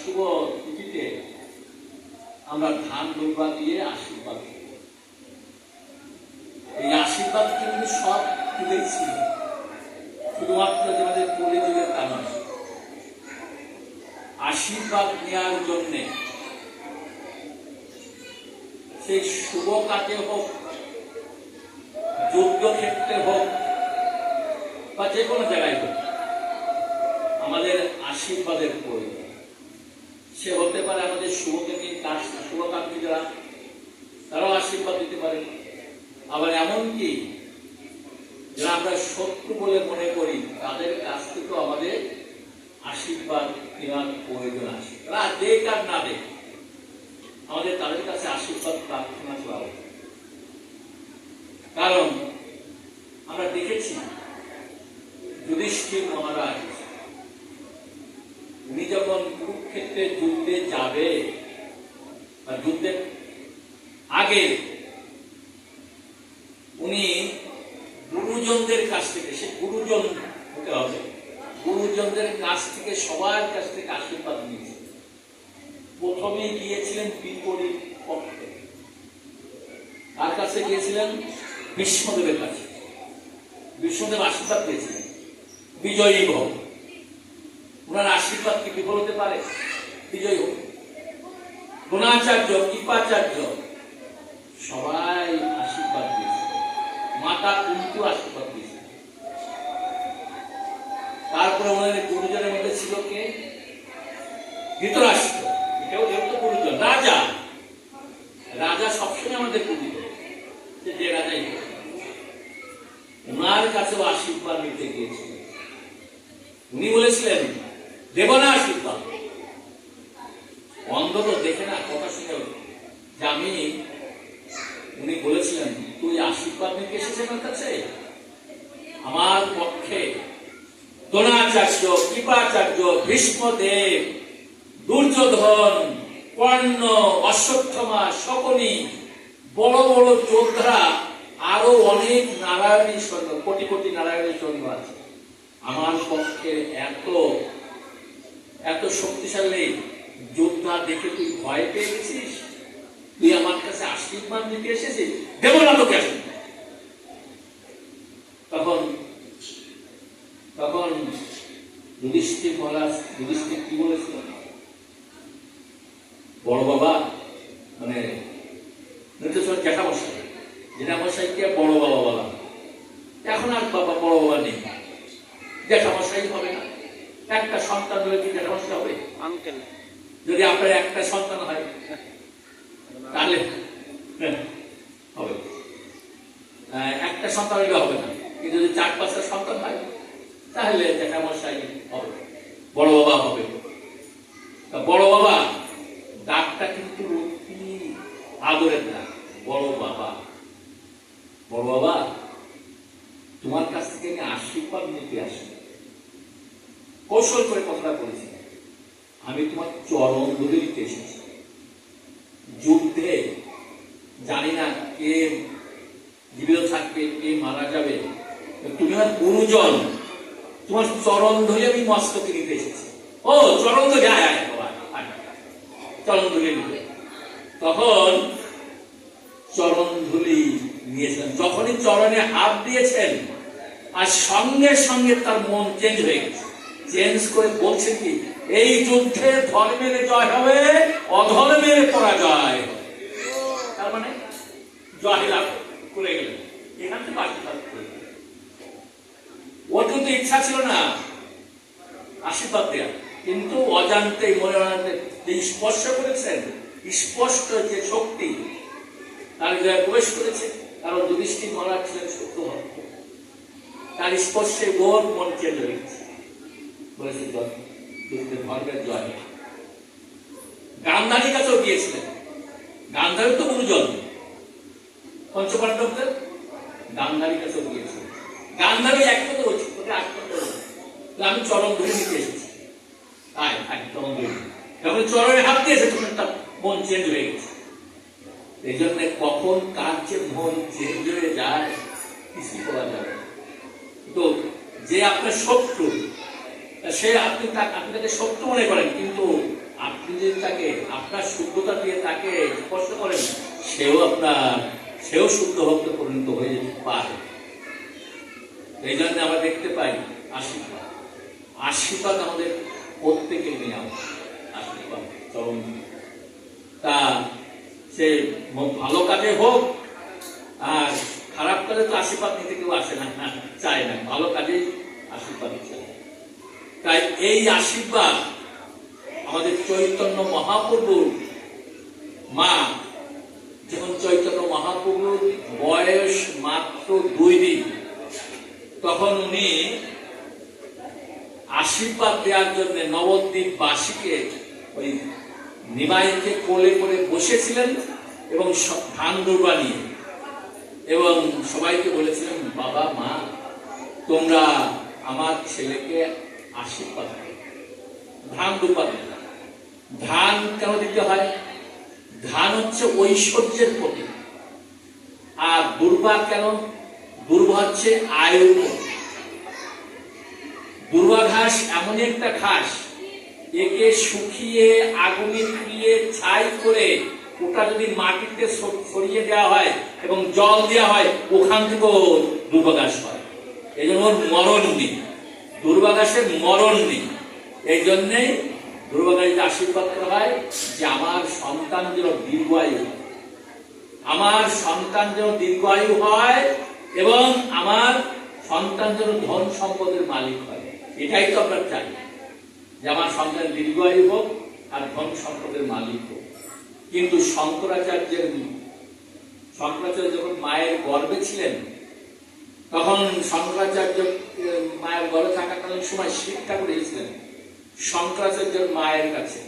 শুভ তিথিতে আমরা ধান দৌড়া দিয়ে আশীর্বাদ করি। এই আশীর্বাদ কিন্তু সব তুলেছি, শুধুমাত্র আমাদের কলিযুগের তা নয়। আশীর্বাদ নেওয়ার জন্যে সেই শুভ কাজে হোক, যোগ্য ক্ষেত্রে হোক, বা যে কোনো জায়গায় হোক, আমাদের আশীর্বাদের প্রয়োজন। সে হতে পারে আমাদের শুভকাঙ্ক্ষী যারা, তারাও আশীর্বাদ দিতে পারে। আবার এমনকি যারা আমরা শত্রু বলে মনে করি, তাদের কাছ থেকেও আমাদের আশীর্বাদ নেওয়ার প্রয়োজন আছে। তারা দেখ আর না দেখ, আমাদের তাদের কাছে আশীর্বাদ প্রার্থনা করা হবে। কারণ আমরা দেখেছি যুধিষ্ঠির মহারাজ, উনি যখন কুরুক্ষেত্রে যুদ্ধে যাবে বা যুদ্ধের আগে উনি গুরুজনদের কাছ থেকে, সে গুরুজন হতে হবে, গুরুজনদের কাছ থেকে, সবার কাছ থেকে আশীর্বাদ নিয়েছে। প্রথমে গিয়েছিলেন বিপরীত পক্ষে, তার কাছে গিয়েছিলেন ভীষ্মদেবের কাছে। ভীষ্মদেব আশীর্বাদ দিয়েছিলেন বিজয়ী ভব। ওনার আশীর্বাদ কি বিফল হতে পারে? বিজয়ী হোক। দ্রোণাচার্য, কৃপাচার্য সবাই আশীর্বাদ দিয়েছে, মাতা কুন্তি আশীর্বাদ দিয়েছে। তারপরে ওনাদের গুরুজনের মধ্যে ছিল কে? ধৃতরাষ্ট্র, এটাও যেহেতু গুরুজন। রাজা, রাজা সবসময় আমাদের পূজিত, যে রাজাই ওনার কাছেও আশীর্বাদ নিতে গিয়েছিলেন। উনি বলেছিলেন দেব না আশীর্বাদ, অন্ধ তো দেখে না, কথা শুনে যে আমি, উনি বলেছিলেন তুই আশীর্বাদ নিতে এসেছেন আমার কাছে, আমার পক্ষে দ্রোণাচার্য, কৃপাচার্য, ভীষ্মদেব, দুর্যোধন, কর্ণ, অশ্বত্থামা, শকুনি, বড় বড় যোদ্ধা, আরো অনেক নারায়ণী সৈন্য, কোটি কোটি নারায়ণী সৈন্য আছে। আমার পক্ষে এত এত শক্তিশালী যোদ্ধা দেখে তুই ভয় পেয়ে গেছিস? তুই আমার কাছে আশীর্বাদ দিতে এসেছিস? দেব না তোকে আশীর্বাদ। তখন তখন যুধিষ্ঠির মহারাজ, যুধিষ্ঠির কি বলেছিল? বড় বাবা, মানে জ্যাঠামশাই, জ্যাঠামশাইকে বড় বাবা বলা। এখন আর বাবা বড় বাবা নেই, জ্যাঠামশাই হবে না। একটা সন্তান হলে কি জ্যাঠামশাই হবে? আঙ্কেল। যদি আপনার একটা সন্তান হয় তাহলে হবে, একটা সন্তান হলে হবে না। কিন্তু যদি 4-5টা সন্তান হয় তাহলে জ্যাঠামশাই হবে, বড় বাবা হবে। বড় বাবা ডাকটা কিন্তু অতি আদরের ডাক। বড় বাবা, বড় বাবা, তোমার কাছ থেকে আমি আশীর্বাদ নিতে আসি। কৌশল করে কথাটা বলেছি, আমি তোমার চরণ ধরে নিতে এসেছি। যুদ্ধে জানি না কে জীবিত থাকবে, কে মারা যাবে, তুমি আমার গুরুজন, তোমার চরণ ধরে আমি মস্তকে নিতে এসেছি। ও চরণ ধরে, চরণ ধরে নিতে। তখন চরণ ধুলি নিয়েছিলেন। যখনই চরণে হাত দিয়েছেন, আর সঙ্গে সঙ্গে তার মন চেঞ্জ হয়ে গেছে। চেঞ্জ করে বলছেন কি, এই যুদ্ধে ধর্মের জয় হবে, অধর্মের পরাজয় হবে। তার মানে জয় লাভ করে গেলেন। এখান থেকে আশীর্বাদ করে গেলেন। ওর কিন্তু ইচ্ছা ছিল না আশীর্বাদ দেওয়া, কিন্তু অজান্তে মনে অজান্তে যে স্পর্শ করেছেন, স্পষ্ট যে শক্তি তার হৃদয়ে প্রবেশ করেছে। কারণ যুধিষ্ঠির মহারাজ ছিলেন সত্য ভক্ত, তার স্পর্শে ওর মন চেঞ্জ হয়ে গেছে। বলেছে ধর্মের জয়। গান্ধারীর কাছেও গিয়েছিলেন, গান্ধারী তো গুরুজন পঞ্চপাণ্ডবদের, গান্ধারীর কাছেও গিয়েছিলেন। গান্ধারী একমত হচ্ছে, আমি চরণ ধরে নিতে এসেছি, চরণ ধরে। যখন চরণে হাত দিয়েছে তখন তার মন চেঞ্জ হয়ে গেছে। এই জন্য কখন কার যে মন চেঞ্জ হয়ে যায় কিছু করা যাবে। তো যে আপনার শত্রু, সে আপনি তাকে শত্রু মনে করেন, কিন্তু আপনি যদি তাকে আপনার শুদ্ধতা দিয়ে তাকে স্পর্শ করেন, সেও শুদ্ধ ভক্ত পরিণত হয়ে যেতে পারে। এই জন্য আমরা দেখতে পাই আশীর্বাদ আমাদের প্রত্যেকের নিয়ে আশীর্বাদ চরম। তা সে ভালো কাজে হোক আর খারাপ কাজে তো আশীর্বাদ নিতে কেউ আসে না, চায় না, ভালো কাজে আশীর্বাদ চায়। তাই এই আশীর্বাদ আমাদের চৈতন্য মহাপ্রভুর মা, যখন চৈতন্য মহাপ্রভুর বয়স মাত্র 2 দিন, তখন উনি আশীর্বাদ দেওয়ার জন্য নবদ্বীপবাসীকে ওই নিমাইকে কোলে করে বসেছিলেন এবং ধান দুর্বা নিয়ে, এবং সবাইকে বলেছিলেন, বাবা মা তোমরা আমার ছেলেকে আশীর্বাদ করো। ধান দুর্বা দিতে, ধান কেন দিতে হয়? ধান হচ্ছে ঐশ্বর্যের প্রতীক। আর দুর্বা কেন? দুর্বা হচ্ছে আয়ুর প্রতীক। দুর্বা ঘাস এমন একটা ঘাস, একে শুকিয়ে আগুনে পুড়িয়ে ছাই করে ওটা যদি মাটিতে ছড়িয়ে দেওয়া হয় এবং জল দেওয়া হয়, ওখান থেকেও দুর্বা ঘাস হয়। এই জন্য ওর মরণ নেই, দুর্বা ঘাসের মরণ নেই। এই জন্যেই দুর্বা ঘাসকে আশীর্বাদ করা হয় যে আমার সন্তান যেন দীর্ঘায়ু, আমার সন্তান যেন দীর্ঘায়ু হয় এবং আমার সন্তান যেন ধন সম্পদের মালিক হয়। এটাই তো আমরা চাই, যে আমার সন্তান দীর্ঘায়ু হোক আর ধন সম্পদের মালিক হোক। কিন্তু শঙ্করাচার্য যখন মায়ের গর্ভে ছিলেন, তখন শঙ্করাচার্য মায়ের গর্ভে থাকাকালীন সময় শিক্ষা করেছিলেন শঙ্করাচার্যের মায়ের কাছে